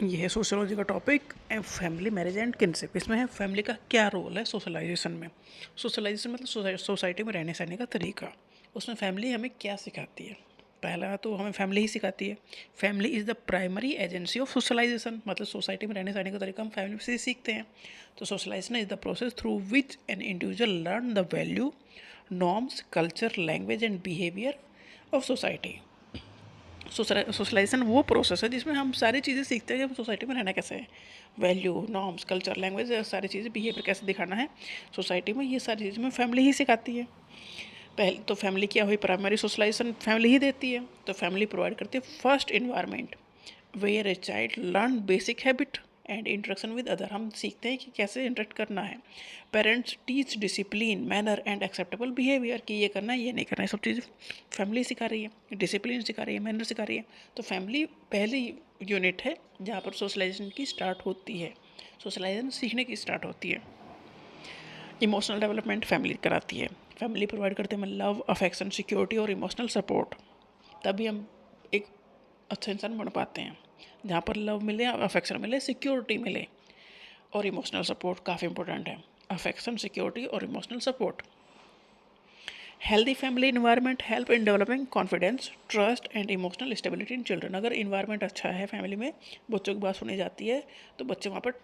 ये है सोशियोलॉजी का topic family marriage and kinship. इसमें है फैमिली का क्या रोल है सोशलाइजेशन में। सोशलाइजेशन मतलब सोसाइटी में रहने सहने का तरीका। उसमें फैमिली हमें क्या सिखाती है। पहला तो हमें फैमिली ही सिखाती है। Family is the primary agency of socialisation, मतलब सोसाइटी में रहने सहने का तरीका हम फैमिली से ही सीखते हैं। तो socialisation is the process through which an individual learn the value, norms, culture, language and behaviour of society. Socialisation वो प्रोसेस है जिसमें हम सारी चीज़ें सीखते हैं कि हम सोसाइटी में रहना कैसे है, वैल्यू, नॉर्म्स, कल्चर, लैंग्वेज, सारी चीज़ें, बिहेवियर कैसे दिखाना है सोसाइटी में। ये सारी चीज़ें में फैमिली ही सिखाती है। पहले तो फैमिली क्या हुई, प्राइमरी सोशलाइजेशन फैमिली ही देती है। तो फैमिली प्रोवाइड करती है first environment where a child learn basic habit and interaction with other. हम सीखते हैं कि कैसे इंटरेक्ट करना है। Parents teach discipline, manner and acceptable behaviour, कि ये करना है ये नहीं करना है, सब चीज़ फैमिली सिखा रही है। डिसिप्लिन सिखा रही है, मैनर सिखा रही है। तो फैमिली पहली यूनिट है जहाँ पर सोशलाइजेशन की स्टार्ट होती है, सोशलाइजेशन सीखने की स्टार्ट होती है। इमोशनल डेवलपमेंट फैमिली कराती है। फैमिली प्रोवाइड करते हैं लव, अफेक्शन, सिक्योरिटी और इमोशनल सपोर्ट। तभी हम एक अच्छा इंसान बन पाते हैं, जहाँ पर लव मिले, अफेक्शन मिले, सिक्योरिटी मिले और इमोशनल सपोर्ट काफ़ी इंपॉर्टेंट है। अफेक्शन, सिक्योरिटी और emotional support. Healthy family environment help in developing confidence, trust and emotional stability in children. अगर इन्वायरमेंट अच्छा है फैमिली में, बच्चों की बात सुनी जाती है, तो बच्चे वहाँ पर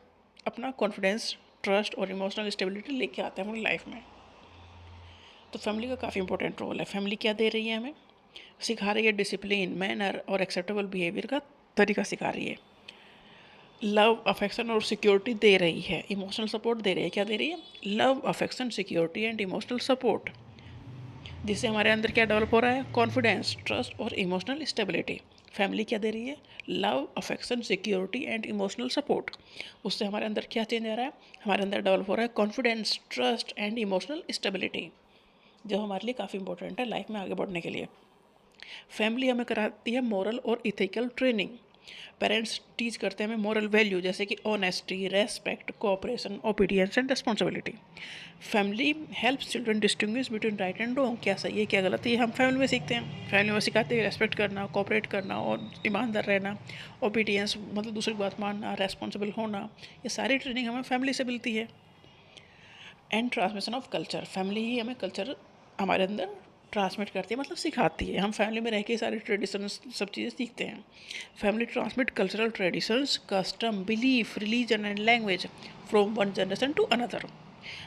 अपना कॉन्फिडेंस, ट्रस्ट और इमोशनल स्टेबिलिटी लेके आते हैं अपनी लाइफ में। तो फैमिली का काफ़ी इंपॉर्टेंट रोल है। फैमिली क्या दे रही है हमें, सिखा रही है डिसिप्लिन, मैनर और एक्सेप्टेबल बिहेवियर का तरीका सिखा रही है। लव, अफेक्शन और सिक्योरिटी दे रही है। इमोशनल सपोर्ट दे रही है। क्या दे रही है, love, affection, security and emotional support, जिससे हमारे अंदर क्या डेवलप हो रहा है, कॉन्फिडेंस, ट्रस्ट और इमोशनल स्टेबिलिटी। फैमिली क्या दे रही है, love, affection, security and emotional support. उससे हमारे अंदर क्या चेंज आ रहा है, हमारे अंदर डेवलप हो रहा है confidence, trust and emotional stability, जो हमारे लिए काफ़ी इंपॉर्टेंट है लाइफ में आगे बढ़ने के लिए। फैमिली हमें कराती है मॉरल और इथिकल ट्रेनिंग। पेरेंट्स टीच करते हैं हमें मॉरल वैल्यू, जैसे कि honesty, respect, cooperation, obedience and responsibility. Family help children distinguish between right and wrong, क्या सही है क्या गलत है, ये हम फैमिली में सीखते हैं। फैमिली में सिखाते हैं रेस्पेक्ट करना, कोऑपरेट करना और ईमानदार रहना, ओबीडियंस मतलब दूसरी की बात मानना, रेस्पॉन्सिबल होना, ये सारी ट्रेनिंग हमें फैमिली से मिलती है। And transmission of culture, family ही हमें कल्चर हमारे अंदर ट्रांसमिट करती है, मतलब सिखाती है। हम फैमिली में रह के सारे ट्रेडिशंस, सब चीज़ें सीखते हैं। Family transmit cultural traditions, custom, belief, religion and language from one generation to another.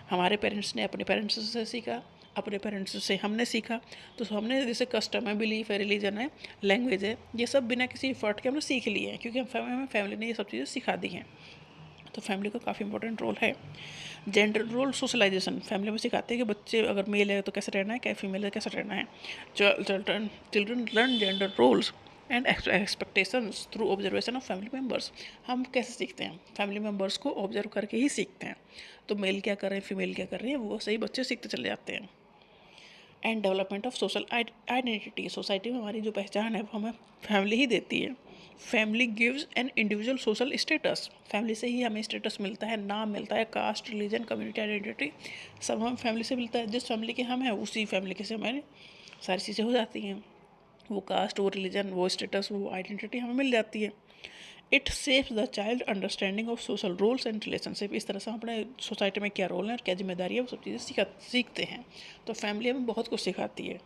हमारे पेरेंट्स ने अपने पेरेंट्स से सीखा, अपने पेरेंट्स से हमने सीखा। तो हमने जैसे कस्टम है, बिलीफ है, रिलीजन है, लैंग्वेज है, ये सब बिना किसी एफर्ट के हमने सीख लिए हैं, क्योंकि हम फैमिली ने ये सब चीज़ें सिखा दी हैं। तो फैमिली का काफ़ी इंपॉर्टेंट रोल है। जेंडर रोल सोशलाइजेशन, फैमिली में सिखाते हैं कि बच्चे अगर मेल है तो कैसे रहना है, क्या फीमेल है कैसे रहना है। Children learn gender roles and expectations through observation of family members. हम कैसे सीखते हैं, फैमिली मेम्बर्स को ऑब्जर्व करके ही सीखते हैं। तो मेल क्या कर रहे हैं, फीमेल क्या कर रही है, वो सही बच्चे सीखते चले जाते हैं। And development of social identity, society में हमारी जो पहचान है वो हमें फैमिली ही देती है। Family gives an individual social status, family से ही हमें स्टेटस मिलता है, नाम मिलता है, कास्ट, रिलीजन, कम्युनिटी आइडेंटिटी सब हम फैमिली से मिलता है। जिस फैमिली के हम हैं उसी फैमिली के से हमारी सारी चीज़ें हो जाती हैं। वो कास्ट, वो रिलीजन, वो स्टेटस, वो आइडेंटिटी हमें मिल जाती है। It saves the child understanding of social roles and relationship, इस तरह से हम अपने सोसाइटी में क्या रोल है और क्या जिम्मेदारी है वो सब चीज़ें सीखते हैं। तो फैमिली हमें बहुत कुछ सिखाती है।